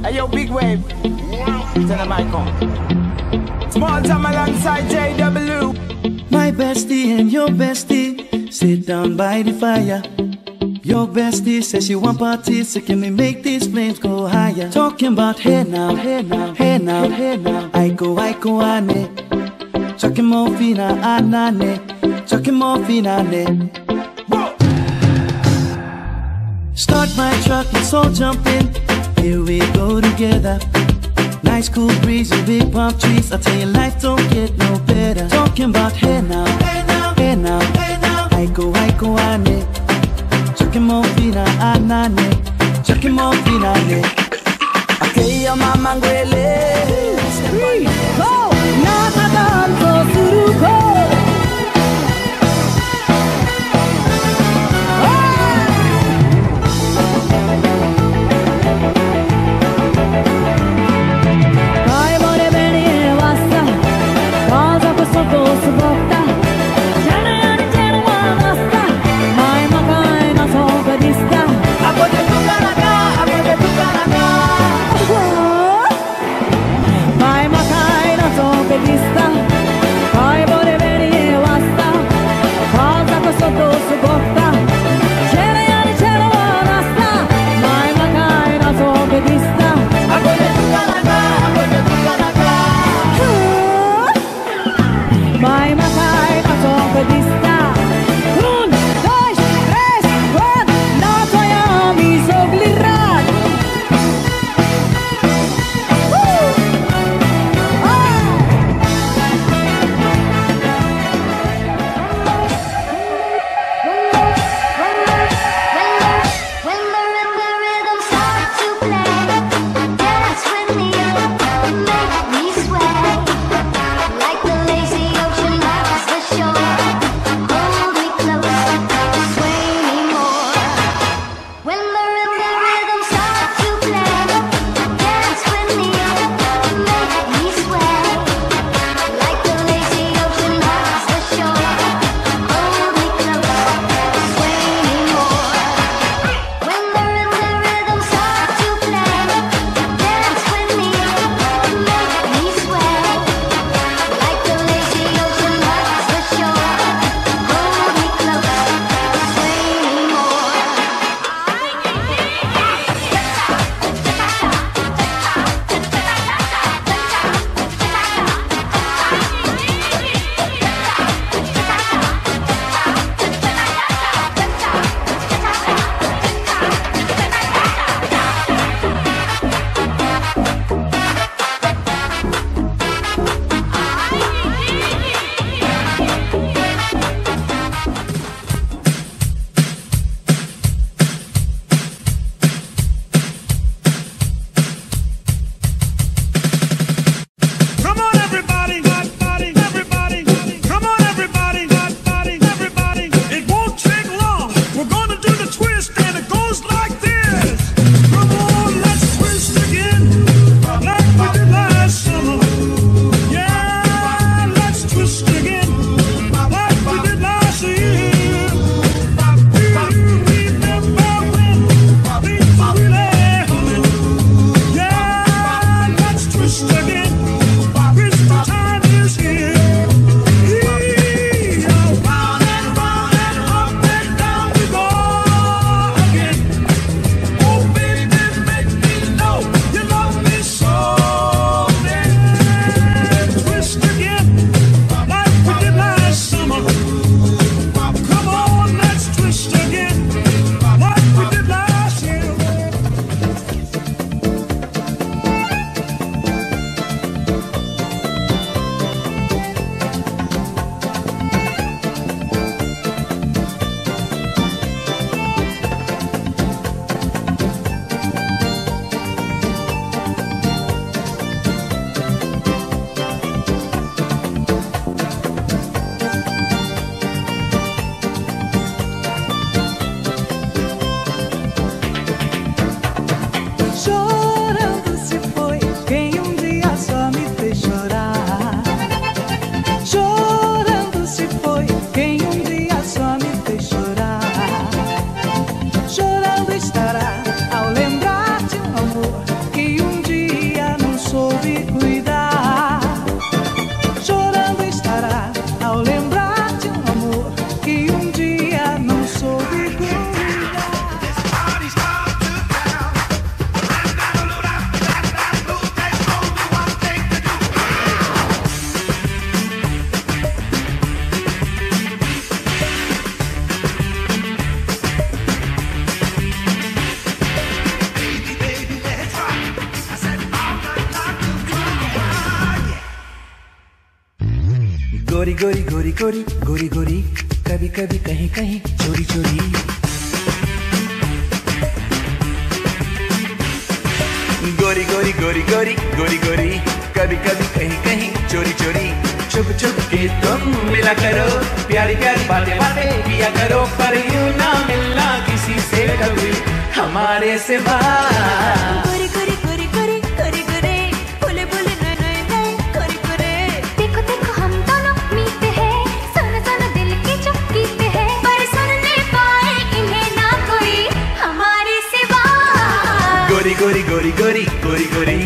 Hey yo, big wave. Tell them I come. Small time alongside JW. My bestie and your bestie sit down by the fire. Your bestie says she want parties, so can we make these flames go higher? Talking about hey now, hey now, hey now, hey now. IKO ane, chucking more fina anane, chucking more fina ane. Start my truck, let's all jump in. Here we go together. Nice cool breeze and big palm trees. I tell you, life don't get no better. Talking about hey now, hey now, hey now, hey now. IKO ane, chucking more fina anane, chucking more fina ane. Okay, your mama ngwele. 3, 4, 中ダンスする子。Vai Makai na sua pista, vai गोरी गोरी गोरी गोरी गोरी गोरी कभी कभी कहीं कहीं चोरी चोरी गोरी गोरी गोरी गोरी गोरी गोरी कभी कभी कहीं कहीं चोरी चोरी छुप छुप के तुम मिला करो प्यारी प्यारी बातें बातें किया करो पर यूं ना मिलना किसी से कभी हमारे सिवा गोरी गोरी गोरी गोरी गोरी गोरी बोले बोले नए नए नए गोरी गोरी देखो देखो हम दोनों मीते हैं सुनो सुनो दिल की जो गीत है पर सुन नहीं पाए इन्हें ना कोई हमारे सिवा गोरी गोरी गोरी गोरी गोरी गोरी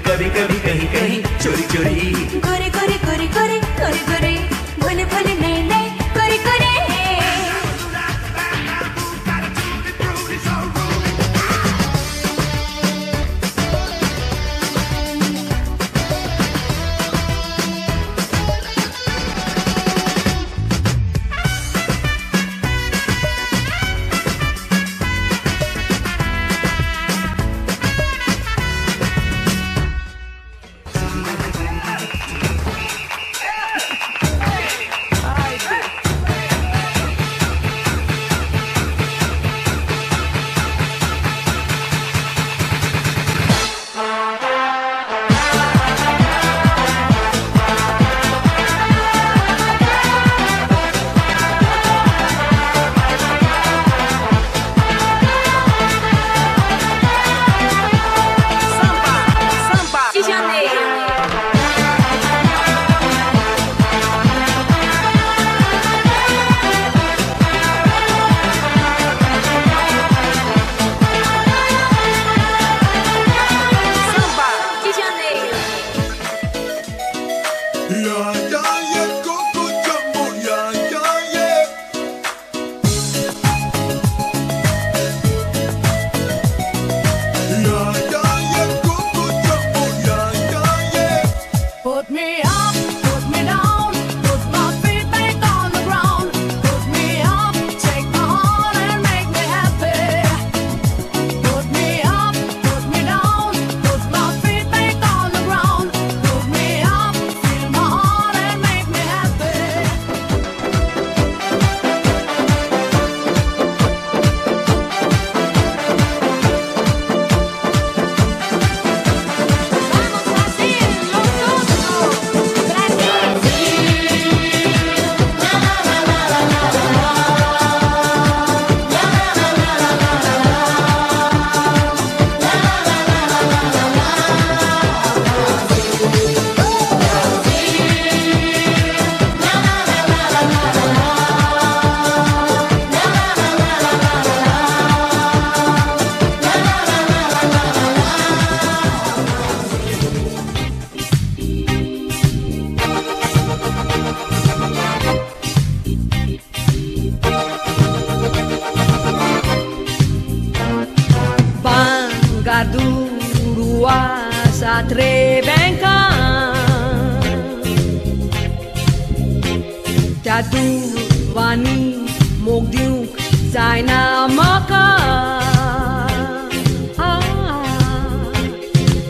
कभी कभी कहीं कहीं चोरी चोरी गोरी गोरी गोरी गोरी गोरी गोरी बोले बोले नए नए गोरी गोरी Wani mogdiuk zaina maka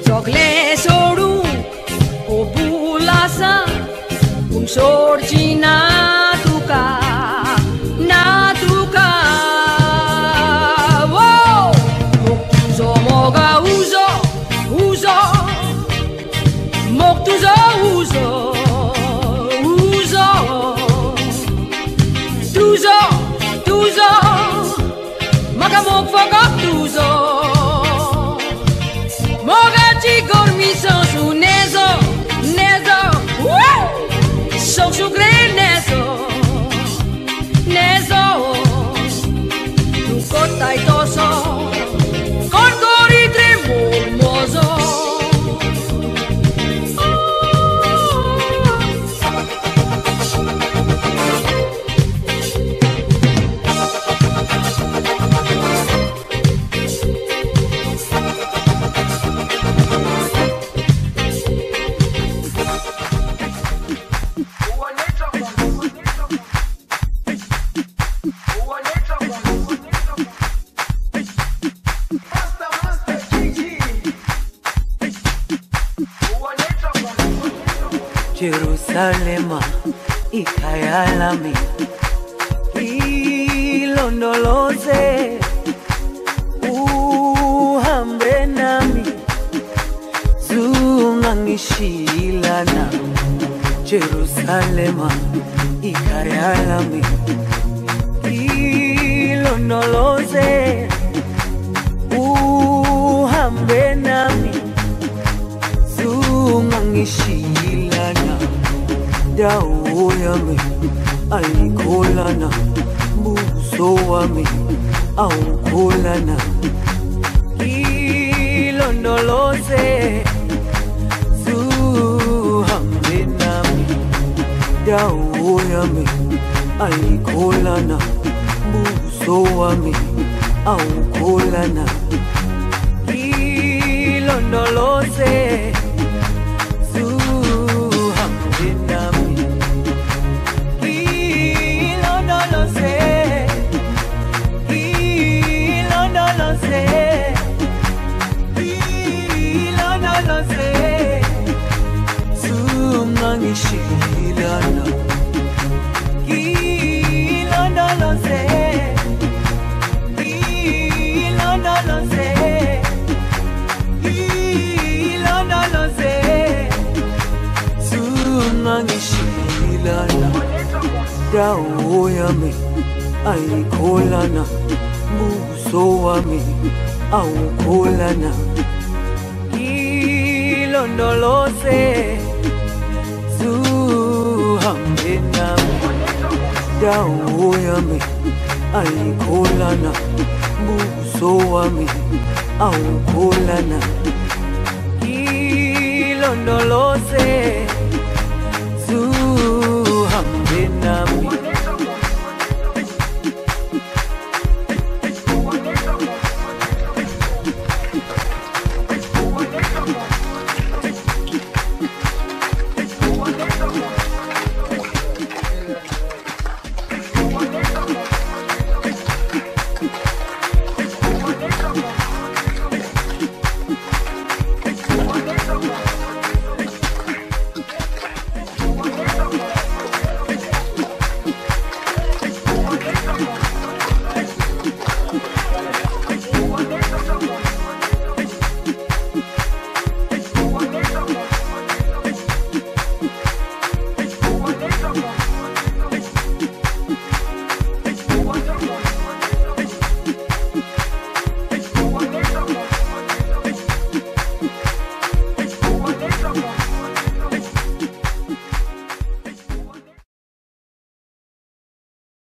Sogle soru populasa un sorgi natuka Wow moktuzo moga uzo moktuzo uzo Tuzo, magamok fogok tuzo Moga chigor mi sonsu nezo Sonsu gre nezo Tu kota y toso Con cori tremoso JERUSALEMA ikhaya lami ilondoloze uhambe nami zungangishilana Jerusalema ikhaya lami ilondoloze uhambe nami zungangishilana dawo yami ayikholana buso wami awukholana ilondoloze zuhambe nami dawo yami ayikholana buso wami awukholana ilondoloze zuhambe nami ilondoloze ilondoloze ilondoloze zungangishilana ilondoloze ilondoloze ilondoloze zungangishilana dawo yami ayikholana buso wami awukholana ilondoloze zuhambe nami dawo yami ayikholana buso wami awukholana ilondoloze zuhambe nami